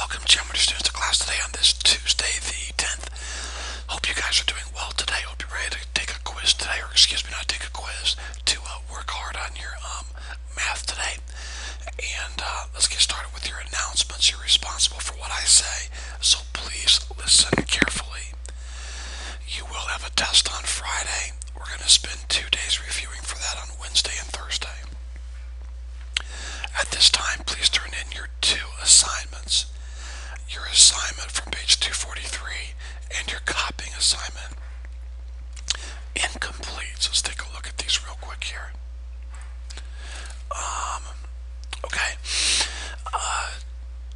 welcome Geometry students to class today on this Tuesday the 10th. Hope you guys are doing well today. Hope you're ready to take a quiz today, or excuse me, not take a quiz, to work hard on your math today. And let's get started with your announcements. You're responsible for what I say, so please listen carefully. You will have a test on Friday. We're going to spend 2 days reviewing for that on Wednesday and Thursday. At this time, please turn in your 2 assignments. Your assignment from page 243 and your copying assignment. Incomplete. So let's take a look at these real quick here. Okay.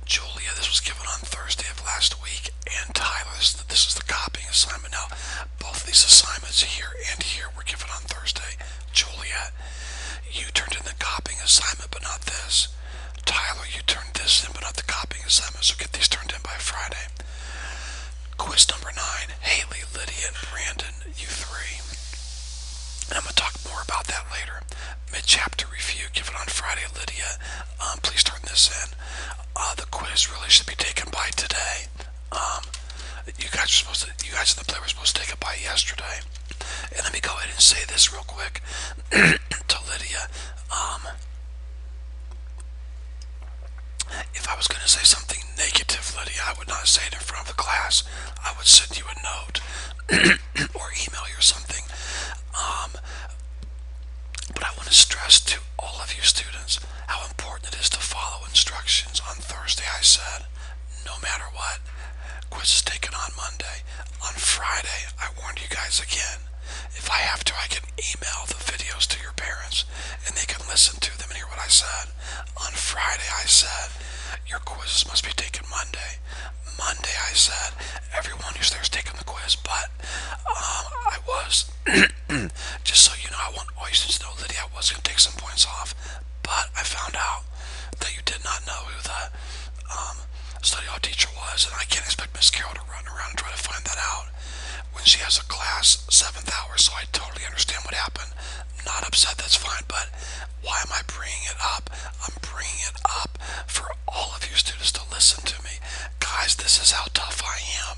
Julia, this was given on Thursday of last week, and Tyler, this is the copying assignment. Now, both of these assignments here and here were given on Thursday. Julia, you turned in the copying assignment, but not this. Tyler, you turned this in, but not the copying assignment, so get these turned in by Friday. Quiz number 9, Haley, Lydia, and Brandon, you 3. And I'm going to talk more about that later. Mid-chapter review given on Friday, Lydia. Please turn this in. The quiz really should be taken by today. You guys in the play were supposed to take it by yesterday. And let me go ahead and say this real quick to Lydia. If I was going to say something negative, Lydia, I would not say it in front of the class. I would send you a note or email you or something. But I want to stress to all of you students how important it is to follow instructions. On Thursday I said, no matter what, quiz is taken on Monday. On Friday, I warned you guys again. If I have to, I can email the videos to your parents, and they can listen to them and hear what I said. On Friday, I said, your quizzes must be taken Monday. Monday, I said, everyone who's there is taking the quiz, but I was, just so you know, I want all you students to know, Lydia, I was going to take some points off, but I found out that you did not know who the study hall teacher was, and I can't expect Miss Carroll to run around and try to find that out when she has a class 7th hour, so I totally understand what happened. Not upset, that's fine, but why am I bringing it up? I'm bringing it up for all of you students to listen to me. Guys, this is how tough I am,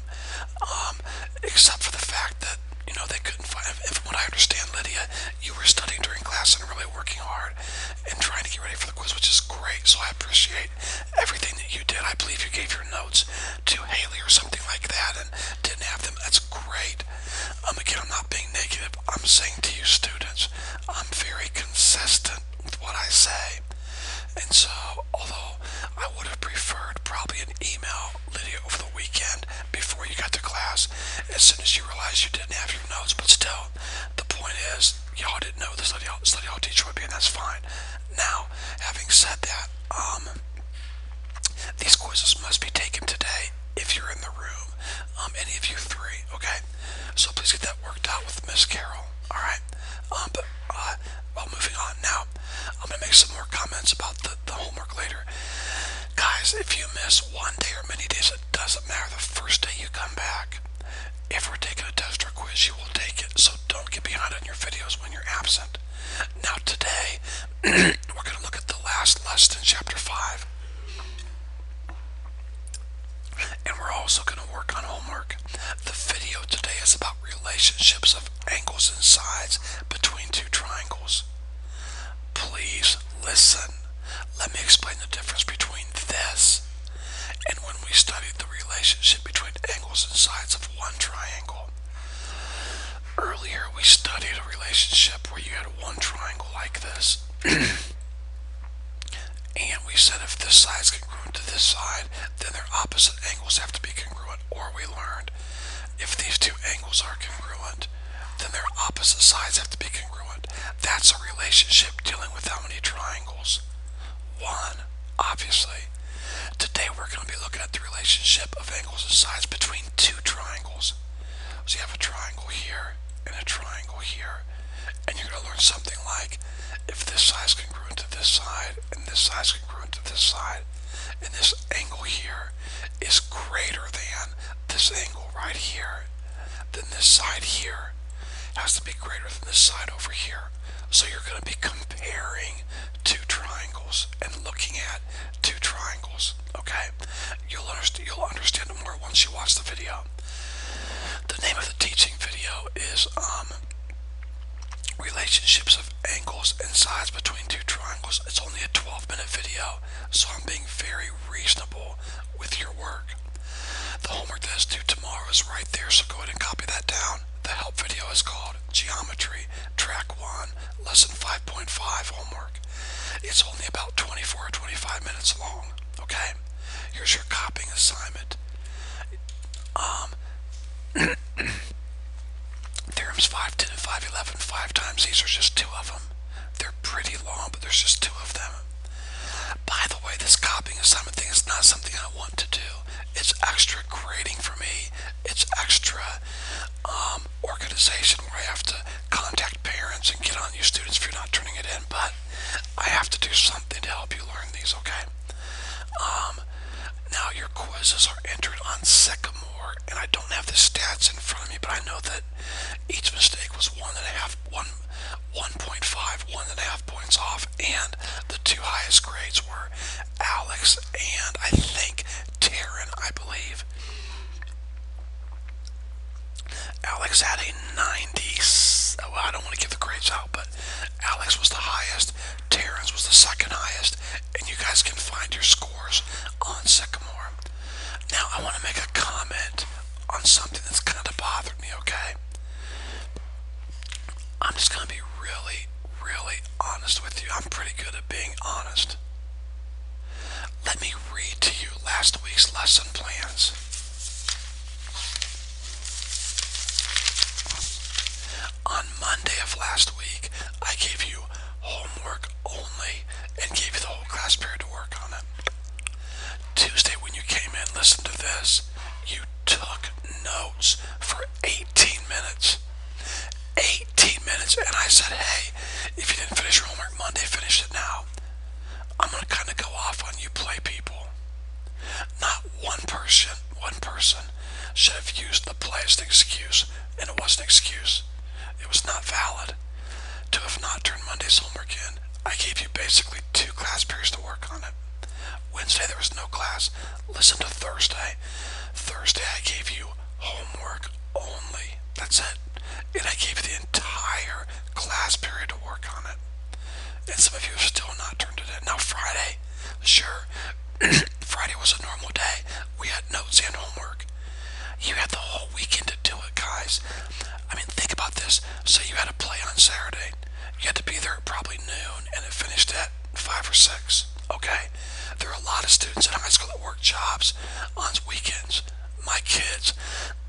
except for the fact that, you know, they couldn't find, and from what I understand, Lydia, you were studying during class and really working hard and trying to get ready for the quiz, which is great, so I appreciate everything that you did. I believe you gave your notes to Haley or something like that and didn't have them. That's great. Again, I'm not being negative. I'm saying to you students, I'm very consistent with what I say. And so, although I would have preferred probably an email, Lydia, over the weekend before you got to class, as soon as you realized you didn't have your notes, but still, the point is, y'all didn't know the study hall teacher would be, and that's fine. Now, having said that, these quizzes must be taken today if you're in the room, any of you 3, okay? So please get that worked out with Miss Carroll, alright? Well, moving on now, I'm going to make some more comments about the homework later. Guys, if you miss 1 day or many days, it doesn't matter the first day you come back. If we're taking a test or quiz, you will take it, so don't get behind on your videos when you're absent. Now today, we're going to look at the last lesson in chapter 5. And we're also going to work on homework. The video today is about relationships of angles and sides between 2 triangles. Please listen. Let me explain the difference between this and when we studied the relationship between angles and sides of 1 triangle. Earlier we studied a relationship where you had 1 triangle like this. And we said if this side is congruent to this side, then their opposite angles have to be congruent. Or we learned if these 2 angles are congruent, then their opposite sides have to be congruent. That's a relationship dealing with how many triangles? 1, obviously. Today we're going to be looking at the relationship of angles and sides between 2 triangles. So you have a triangle here and a triangle here. And you're going to learn something like, if this side is congruent to this side, and this side is congruent to this side, and this angle here is greater than this angle right here, then this side here has to be greater than this side over here. So you're going to be comparing 2 triangles and looking at 2 triangles, okay? You'll video. The name of the teaching video is Relationships of Angles and Sides Between Two Triangles. It's only a 12-minute video, so I'm being very reasonable with your work. The homework that is due tomorrow is right there, so go ahead and copy that down. The help video is called Geometry, Track 1, Lesson 5.5 homework. It's only about 24 or 25 minutes long, okay? Here's your copying assignment. Theorems 510 and 511, 5 times. These are just 2 of them. They're pretty long, but there's just 2 of them. By the way, this copying assignment thing is not something I want to do. It's extra grading for me. It's extra organization where I have to contact parents and get on you students if you're not turning it in. But I have to do something to help you learn these, okay? Now your quizzes are entered on Sycamore, and I don't have the stats in front of me, but I know that each mistake was 1.5 points off, and the 2 highest grades were Alex and I think Taryn, I believe. Alex had a 90. Well, I don't want to give the grades out, but Alex was the highest, Taryn's was the second highest, and you guys can find your scores on Sycamore. Now, I want to make a comment on something that's kind of bothered me, okay? I'm just going to be really, really honest with you. I'm pretty good at being honest. Let me read to you last week's lesson plans. On Monday of last week, I gave you homework only and gave you the whole class period to work on it. Tuesday, when you came in, listen to this. You took notes for 18 minutes. 18 minutes, and I said, hey, if you didn't finish your homework Monday, finish it now. I'm going to kind of go off on you play people. Not one person should have used the play as an excuse, and it was an excuse. It was not valid to have not turned Monday's homework in. I gave you basically 2 class periods to work on it. Wednesday there was no class. Listen to Thursday. Thursday I gave you homework only. That's it. And I gave you the entire class period to work on it. And some of you have still not turned it in. Now Friday, sure, Friday was a normal day. We had notes and homework. You had the whole weekend to do it, guys. I mean, think about this. So you had a play on Saturday. You had to be there at probably noon, and it finished at 5 or 6. Okay? There are a lot of students in high school that work jobs on weekends. My kids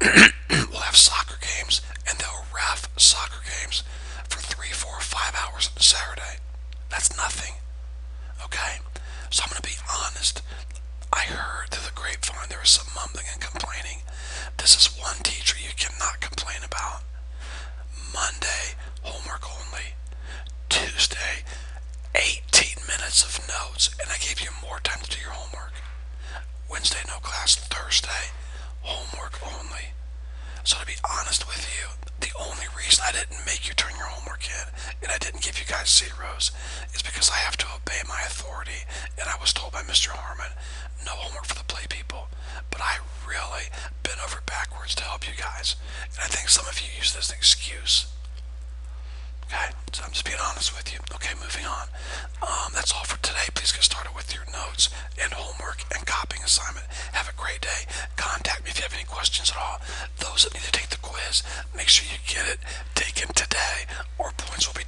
will have soccer games, and they'll ref soccer games for 3, 4, 5 hours on a Saturday. That's nothing. Okay? So I'm going to be honest. I heard through the grapevine there was some mumbling and complaining. This is one teacher you cannot complain about. Monday, homework only. Tuesday, 18 minutes of notes, and I gave you more time to do your homework. Wednesday, no class. Thursday, homework only. So to be honest with you, the only reason I didn't make you turn your homework in, and I didn't give you guys zeros, is because I have to obey my authority, and I was told by Mr. Harmon, no homework for the play people. But I really bent over backwards to help you guys, and I think some of you use this as an excuse. Okay, so I'm just being honest with you. Okay, moving on. That's all for today. Please get started with your notes and homework and copying assignment. Have a great day. Contact me if you have any questions at all. Those that need to take the quiz, make sure you get it taken today, or points will be